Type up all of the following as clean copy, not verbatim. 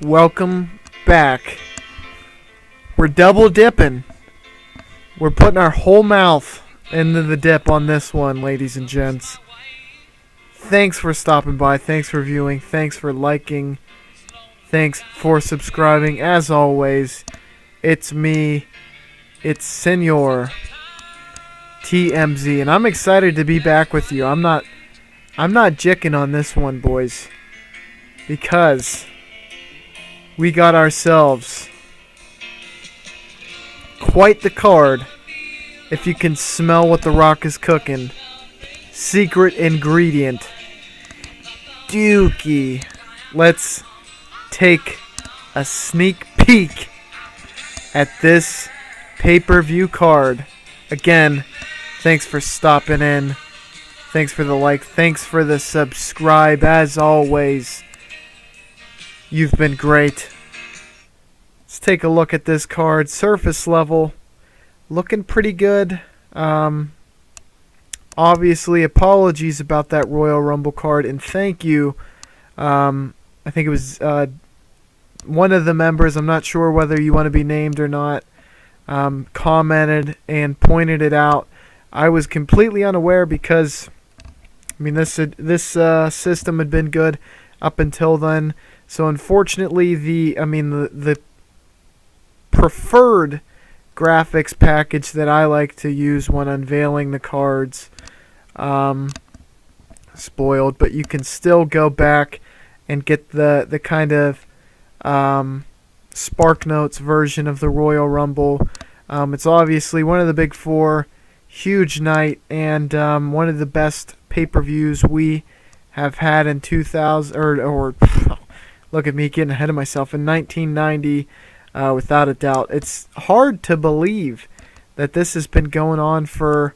welcome back. We're double dipping. We're putting our whole mouth into the dip on this one, ladies and gents. Thanks for stopping by. Thanks for viewing. Thanks for liking. Thanks for subscribing. As always, it's me. It's Senor TMZ, and I'm excited to be back with you. I'm not jicking on this one, boys, because we got ourselves quite the card. If you can smell what the Rock is cooking. Secret ingredient. Dookie. Let's take a sneak peek at this pay-per-view card. Again, thanks for stopping in. Thanks for the like. Thanks for the subscribe. As always, you've been great. Let's take a look at this card. Surface level. Looking pretty good. Obviously, apologies about that Royal Rumble card, and thank you. I think it was one of the members, I'm not sure whether you want to be named or not, commented and pointed it out. I was completely unaware because, I mean, this system had been good up until then. So unfortunately, the preferred graphics package that I like to use when unveiling the cards spoiled, but you can still go back and get the kind of Spark Notes version of the Royal Rumble. It's obviously one of the big four, huge night, and one of the best pay-per-views we have had in 2000 or look at me getting ahead of myself, in 1990. Without a doubt. It's hard to believe that this has been going on for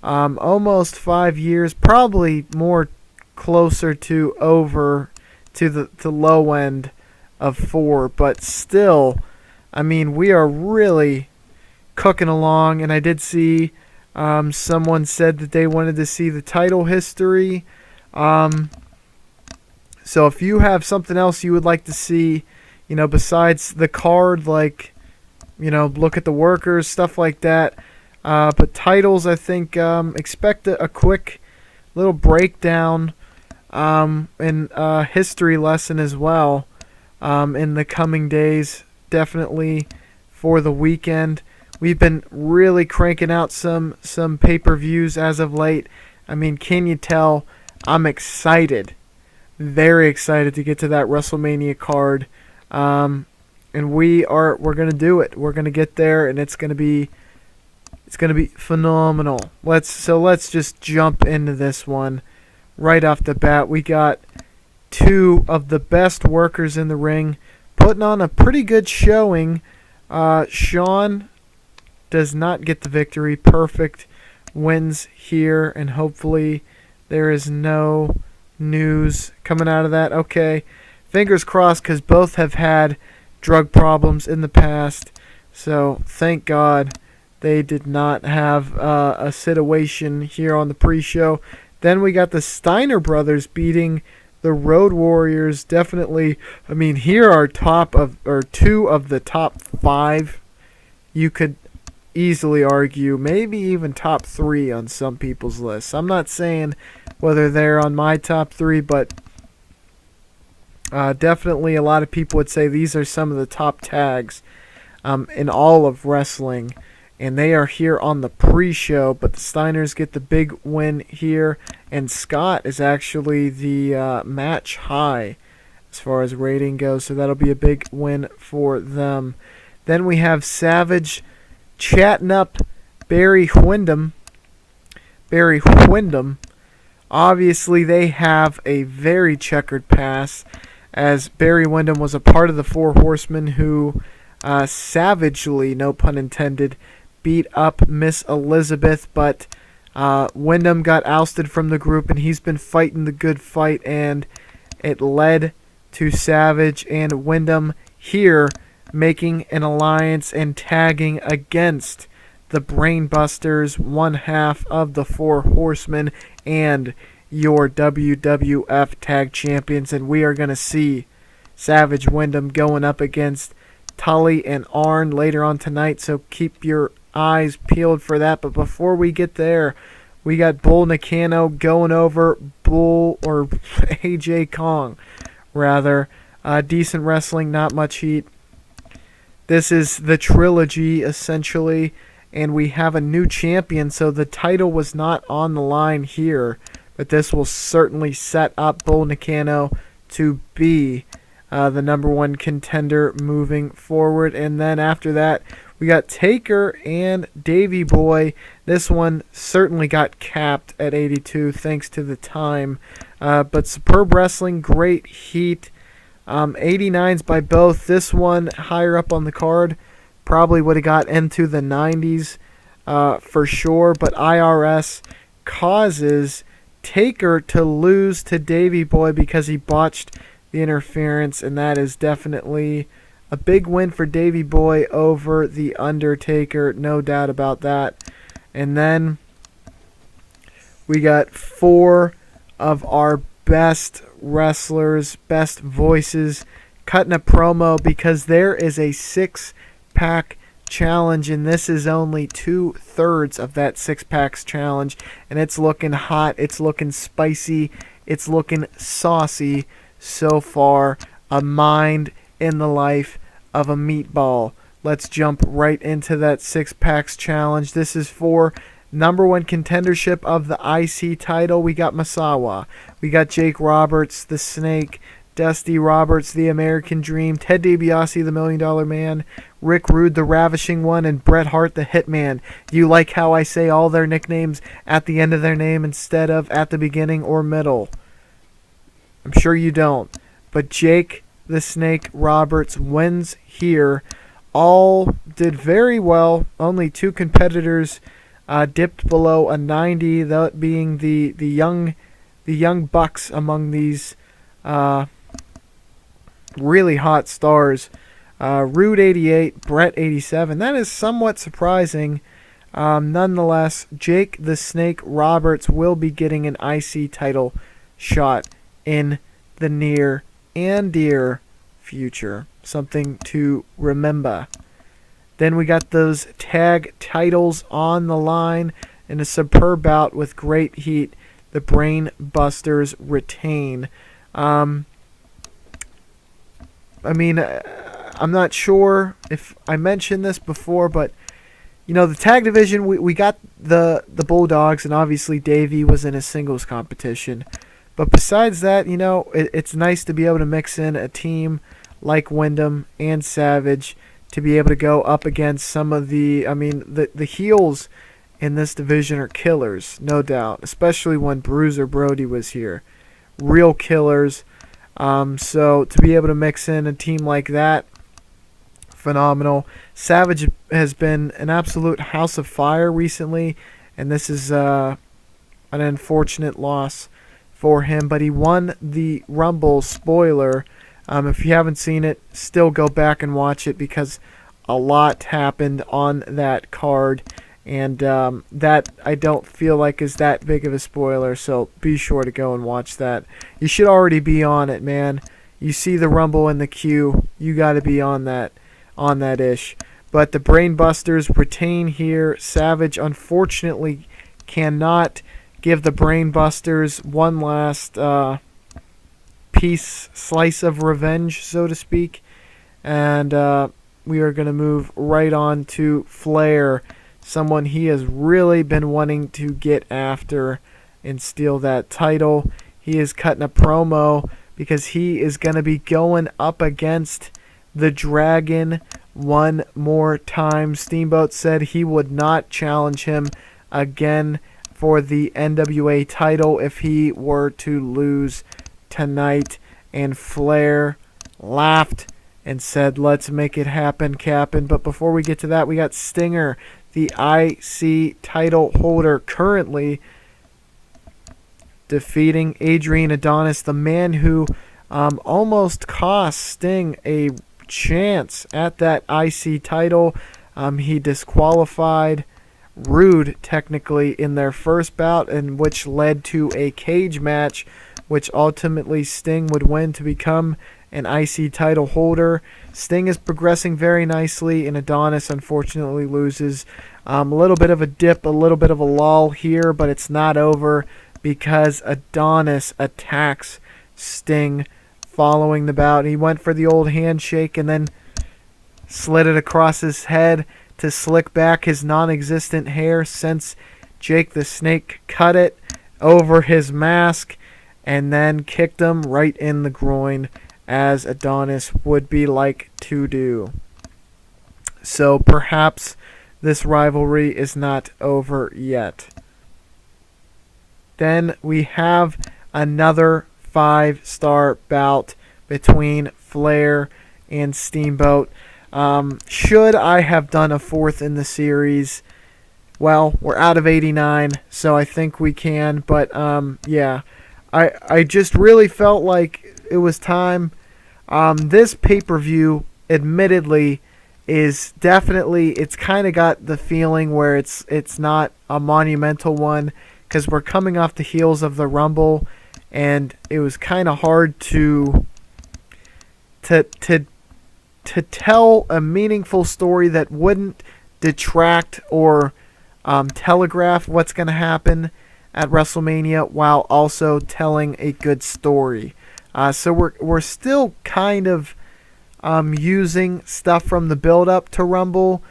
almost 5 years, probably more closer to over to the low end of 4, but still, I mean, we are really cooking along. And I did see someone said that they wanted to see the title history. So if you have something else you would like to see, you know, besides the card, like, you know, look at the workers, stuff like that. But titles, I think, expect a quick little breakdown and history lesson as well in the coming days. Definitely for the weekend. We've been really cranking out some pay-per-views as of late. I mean, can you tell? I'm excited. Very excited to get to that WrestleMania card. And we're gonna do it. We're gonna get there, and it's gonna be phenomenal. Let's just jump into this one right off the bat. We got two of the best workers in the ring, putting on a pretty good showing. Sean does not get the victory. Perfect wins here, and hopefully there is no news coming out of that. Okay. Fingers crossed, because both have had drug problems in the past. So thank God they did not have a situation here on the pre-show. Then we got the Steiner brothers beating the Road Warriors. Definitely, I mean, here are two of the top 5. You could easily argue, maybe even top 3 on some people's lists. I'm not saying whether they're on my top 3, but definitely a lot of people would say these are some of the top tags in all of wrestling, and they are here on the pre-show. But the Steiners get the big win here, and Scott is actually the match high as far as rating goes, so that'll be a big win for them. Then we have Savage chatting up Barry Windham. Obviously, they have a very checkered past, as Barry Windham was a part of the Four Horsemen who savagely, no pun intended, beat up Miss Elizabeth, but Windham got ousted from the group, and he's been fighting the good fight, and it led to Savage and Windham here making an alliance and tagging against the Brainbusters, one half of the Four Horsemen, and your WWF Tag Champions. And we are going to see Savage, Windham going up against Tully and Arn later on tonight, so keep your eyes peeled for that. But before we get there, we got Bull Nakano going over Bull, or AJ Kong, rather. Decent wrestling, not much heat. This is the trilogy, essentially, and we have a new champion, so the title was not on the line here, but this will certainly set up Bull Nakano to be the number one contender moving forward. And then after that, we got Taker and Davey Boy. This one certainly got capped at 82 thanks to the time, but superb wrestling, great heat. 89s by both. This one higher up on the card probably would have got into the 90s for sure, but IRS causes Taker to lose to Davey Boy because he botched the interference, and that is definitely a big win for Davey Boy over The Undertaker, no doubt about that. And then we got 4 of our best wrestlers, best voices, cutting a promo because there is a 6-pack challenge, and this is only 2/3 of that 6-packs challenge, and it's looking hot, it's looking spicy, it's looking saucy so far. A mind in the life of a meatball. Let's jump right into that 6-packs challenge. This is for number one contendership of the IC title. We got Masawa, we got Jake Roberts, the Snake, Dusty Roberts, the American Dream, Ted DiBiase, the $1 Million Man, Rick Rude, the Ravishing One, and Bret Hart, the Hitman. Do you like how I say all their nicknames at the end of their name instead of at the beginning or middle? I'm sure you don't. But Jake the Snake Roberts wins here. All did very well. Only 2 competitors dipped below a 90, that being the young bucks among these really hot stars. Rude 88, Brett 87. That is somewhat surprising. Nonetheless, Jake the Snake Roberts will be getting an IC title shot in the near and dear future. Something to remember. Then we got those tag titles on the line in a superb bout with great heat. The Brain Busters retain. I'm not sure if I mentioned this before, but the tag division, we got the Bulldogs, and obviously Davey was in a singles competition. But besides that, it's nice to be able to mix in a team like Windham and Savage to be able to go up against some of the heels in this division are killers, no doubt, especially when Bruiser Brody was here. Real killers. So to be able to mix in a team like that, phenomenal. Savage has been an absolute house of fire recently, and this is an unfortunate loss for him, but he won the Rumble. Spoiler. If you haven't seen it, still go back and watch it because a lot happened on that card, and that I don't feel like is that big of a spoiler, so be sure to go and watch that. You should already be on it, man. You see the Rumble in the queue, you got to be on that ish. But the Brain Busters retain here. Savage unfortunately cannot give the Brain Busters one last slice of revenge, so to speak. And we are going to move right on to Flair, someone he has really been wanting to get after and steal that title. He is cutting a promo because he is going to be going up against the Dragon one more time. Steamboat said he would not challenge him again for the NWA title if he were to lose tonight, and Flair laughed and said, let's make it happen, Captain. But before we get to that, we got Stinger, the IC title holder, currently defeating Adrian Adonis, the man who almost cost Sting a chance at that IC title. He disqualified Rude technically in their first bout, and which led to a cage match, which ultimately Sting would win to become and IC title holder. Sting is progressing very nicely, and Adonis unfortunately loses. A little bit of a dip, a little bit of a lull here, but it's not over because Adonis attacks Sting following the bout. He went for the old handshake and then slid it across his head to slick back his non-existent hair since Jake the Snake cut it over his mask and then kicked him right in the groin, as Adonis would be like to do. So perhaps this rivalry is not over yet. Then we have another 5-star bout between Flair and Steamboat. Should I have done a 4th in the series? Well, we're out of 89, so I think we can. But, yeah, I just really felt like it was time. This pay-per-view, admittedly, is definitely, it's kind of got the feeling where it's not a monumental one, because we're coming off the heels of the Rumble, and it was kind of hard to tell a meaningful story that wouldn't detract or telegraph what's going to happen at WrestleMania while also telling a good story. So we're still kind of using stuff from the build-up to Rumble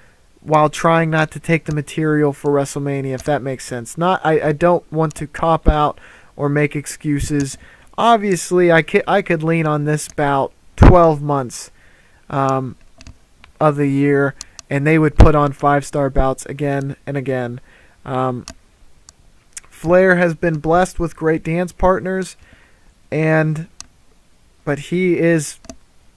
while trying not to take the material for WrestleMania, if that makes sense. I don't want to cop out or make excuses. Obviously, I could lean on this bout 12 months of the year, and they would put on 5-star bouts again and again. Flair has been blessed with great dance partners, but he is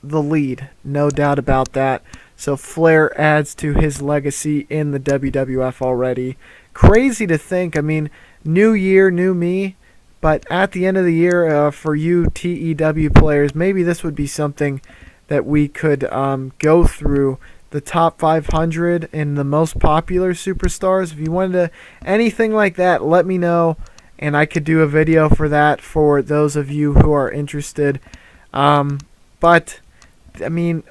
the lead, no doubt about that. So Flair adds to his legacy in the WWF already. Crazy to think. I mean, new year, new me. But at the end of the year, for you TEW players, maybe this would be something that we could go through the top 500 and the most popular superstars. If you wanted to, anything like that, let me know, and I could do a video for that for those of you who are interested. But, I mean,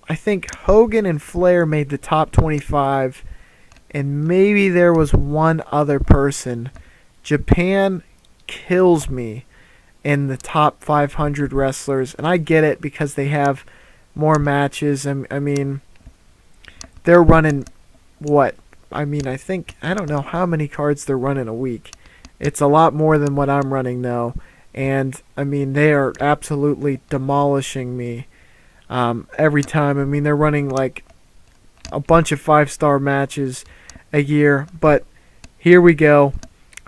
I think Hogan and Flair made the top 25, and maybe there was one other person. Japan kills me in the top 500 wrestlers, and I get it because they have more matches. I mean, they're running what? I mean, I don't know how many cards they're running a week. It's a lot more than what I'm running though, and I mean, they are absolutely demolishing me every time. I mean, they're running like a bunch of 5-star matches a year, but here we go.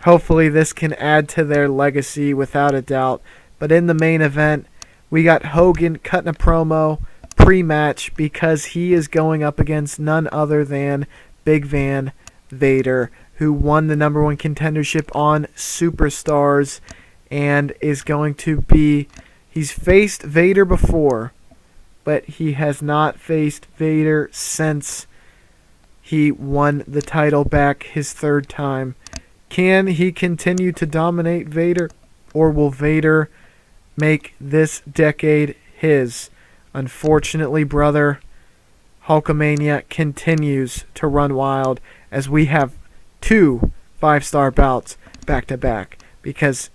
Hopefully this can add to their legacy without a doubt. But in the main event, we got Hogan cutting a promo pre-match because he is going up against none other than Big Van Vader, who won the #1 contendership on Superstars and is going to be... He's faced Vader before, but he has not faced Vader since he won the title back his 3rd time. Can he continue to dominate Vader, or will Vader make this decade his? Unfortunately, brother, Hulkamania continues to run wild as we have 2 5-star bouts back to back because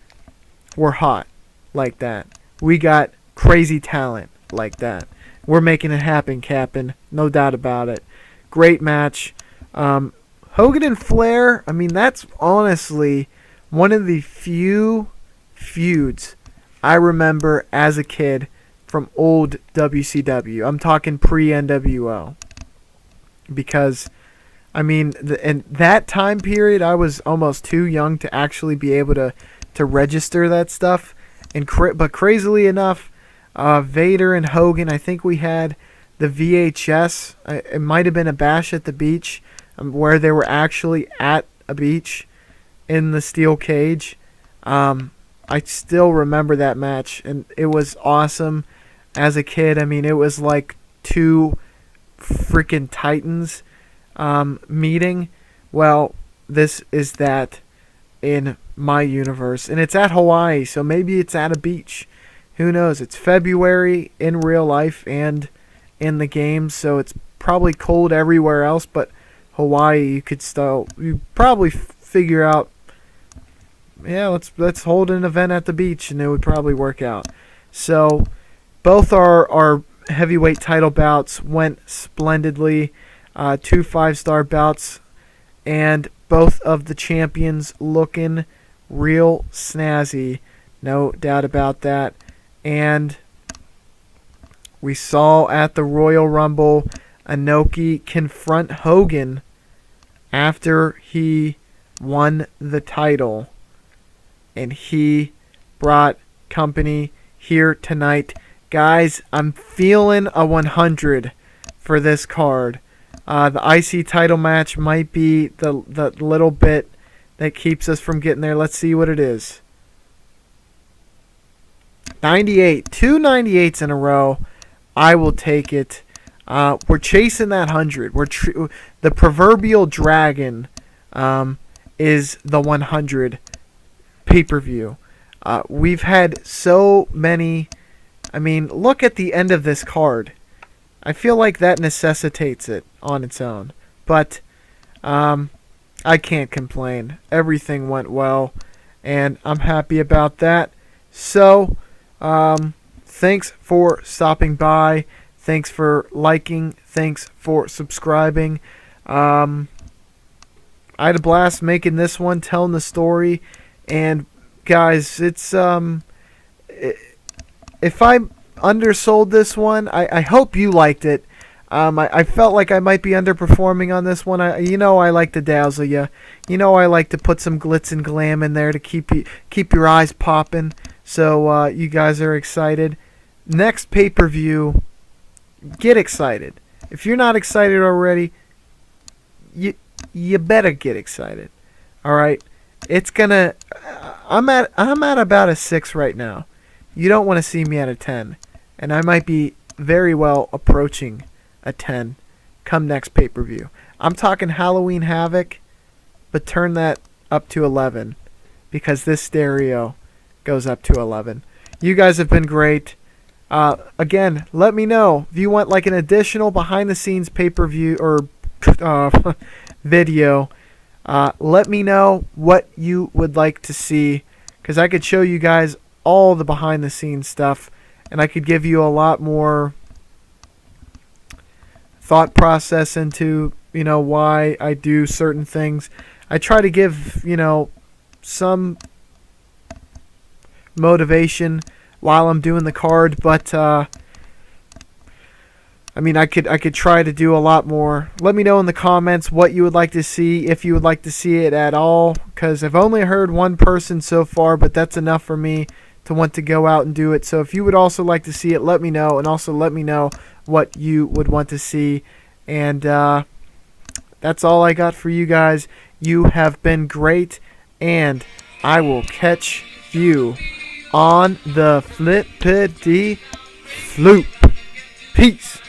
we're hot like that. We got crazy talent like that. We're making it happen, Captain. No doubt about it. Great match. Hogan and Flair, I mean, that's honestly one of the few feuds I remember as a kid from old WCW. I'm talking pre-NWO. Because, I mean, in that time period, I was almost too young to actually be able to register that stuff. But crazily enough, Vader and Hogan, I think we had the VHS. It might have been a Bash at the Beach, where they were actually at a beach in the steel cage. I still remember that match, and it was awesome as a kid. I mean, it was like 2 freaking titans meeting. Well, this is that in my universe, and it's at Hawaii, so maybe it's at a beach. who knows? It's February in real life and in the game, so it's probably cold everywhere else, but Hawaii, you probably figure out, yeah, let's hold an event at the beach, and it would probably work out. So both our heavyweight title bouts went splendidly. 2 5-star bouts, and both of the champions looking real snazzy, no doubt about that. And we saw at the Royal Rumble Inoki confront Hogan after he won the title, and he brought company here tonight. Guys, I'm feeling a 100 for this card. The IC title match might be the little bit that keeps us from getting there. Let's see what it is. 98. 2 98s in a row. I will take it. We're chasing that 100. The proverbial dragon is the 100 pay-per-view. We've had so many. I mean, look at the end of this card. I feel like that necessitates it on its own. But I can't complain. Everything went well, and I'm happy about that. So, thanks for stopping by. Thanks for liking. Thanks for subscribing. I had a blast making this one, telling the story. And, guys, it's if I undersold this one, I hope you liked it. I felt like I might be underperforming on this one. I like to dazzle you. I like to put some glitz and glam in there to keep your eyes popping. So you guys are excited. Next pay-per-view, get excited. If you're not excited already, you better get excited. All right, it's gonna. I'm at about a 6 right now. You don't want to see me at a 10, and I might be very well approaching a 10 come next pay-per-view. I'm talking Halloween Havoc, but turn that up to 11 because this stereo goes up to 11. You guys have been great. Again, let me know if you want like an additional behind-the-scenes pay-per-view or video. Let me know what you would like to see, because I could show you guys all the behind-the-scenes stuff, and I could give you a lot more thought process into why I do certain things. I try to give some motivation while I'm doing the card, but I could try to do a lot more. Let me know in the comments what you would like to see, if you would like to see it at all, because I've only heard one person so far, but that's enough for me to want to go out and do it. So if you would also like to see it, let me know, and also let me know what you would want to see. And that's all I got for you guys. You have been great, and I will catch you on the flippity floop. Peace.